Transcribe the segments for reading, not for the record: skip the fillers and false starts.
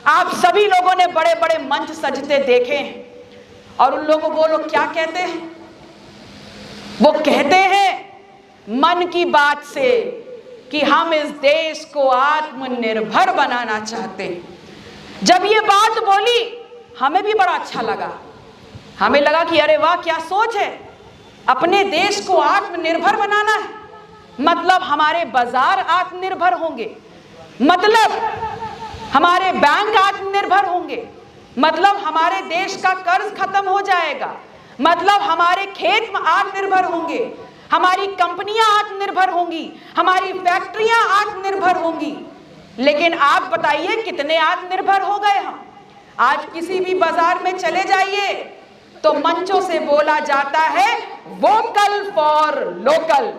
आप सभी लोगों ने बड़े बड़े मंच सजते देखे हैं, और उन लोगों को वो लोग क्या कहते हैं? वो कहते हैं मन की बात से कि हम इस देश को आत्मनिर्भर बनाना चाहते हैं। जब ये बात बोली हमें भी बड़ा अच्छा लगा। हमें लगा कि अरे वाह, क्या सोच है, अपने देश को आत्मनिर्भर बनाना है। मतलब हमारे बाजार आत्मनिर्भर होंगे, मतलब हमारे बैंक आत्मनिर्भर होंगे, मतलब हमारे देश का कर्ज खत्म हो जाएगा, मतलब हमारे खेत आत्मनिर्भर होंगे, हमारी कंपनियां आत्मनिर्भर होंगी, हमारी फैक्ट्रियां आत्मनिर्भर होंगी। लेकिन आप बताइए कितने आत्मनिर्भर हो गए हम? आज किसी भी बाजार में चले जाइए तो मंचों से बोला जाता है वोकल फॉर लोकल,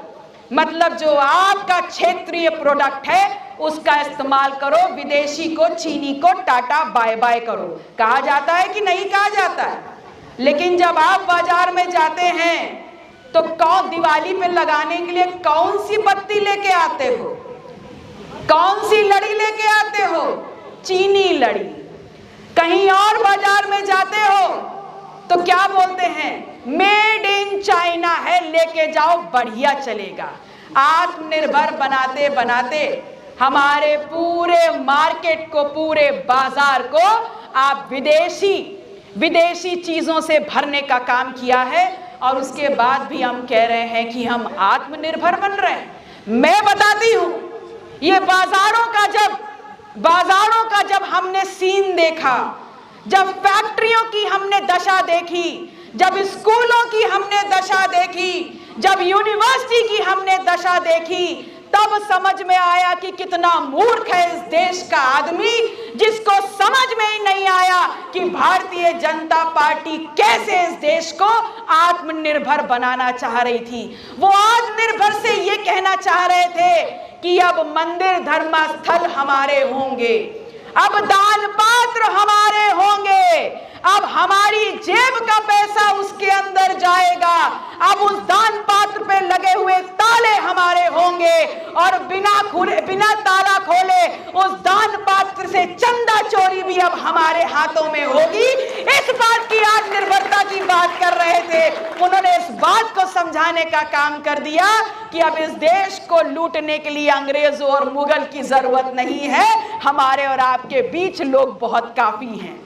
मतलब जो आपका क्षेत्रीय प्रोडक्ट है उसका इस्तेमाल करो, विदेशी को, चीनी को टाटा बाय बाय करो। कहा जाता है कि नहीं कहा जाता है? लेकिन जब आप बाजार में जाते हैं तो कौन दिवाली पे लगाने के लिए कौन सी बत्ती लेके आते हो? कौन सी लड़ी लेके आते हो? चीनी लड़ी। कहीं और बाजार में जाते हो तो क्या बोलते हैं? मेड इन चाइना है, लेके जाओ, बढ़िया चलेगा। आत्मनिर्भर बनाते बनाते हमारे पूरे मार्केट को, पूरे बाजार को आप विदेशी चीजों से भरने का काम किया है, और उसके बाद भी हम कह रहे हैं कि हम आत्मनिर्भर बन रहे हैं। मैं बताती हूं, ये बाजारों का जब हमने सीन देखा, जब फैक्ट्रियों की हमने दशा देखी, जब स्कूलों की हमने दशा देखी, जब यूनिवर्सिटी की हमने दशा देखी, तब समझ में आया कि कितना मूर्ख है इस देश का आदमी, जिसको समझ में ही नहीं आया कि भारतीय जनता पार्टी कैसे इस देश को आत्मनिर्भर बनाना चाह रही थी। वो आत्मनिर्भर से ये कहना चाह रहे थे कि अब मंदिर धर्मस्थल हमारे होंगे, अब दान पात्र हमारे होंगे, अब हमारी जेब का पैसा उसके अंदर जाएगा, अब उस दान पात्र पे लगे हुए ताले हमारे होंगे, और बिना ताला खोले उस दान पात्र से चंदा चोरी भी अब हमारे हाथों में होगी। इस बात की आत्मनिर्भरता की बात कर रहे थे। उन्होंने इस बात को समझाने का काम कर दिया कि अब इस देश को लूटने के लिए अंग्रेजों और मुगल की जरूरत नहीं है, हमारे और आपके बीच लोग बहुत काफी हैं।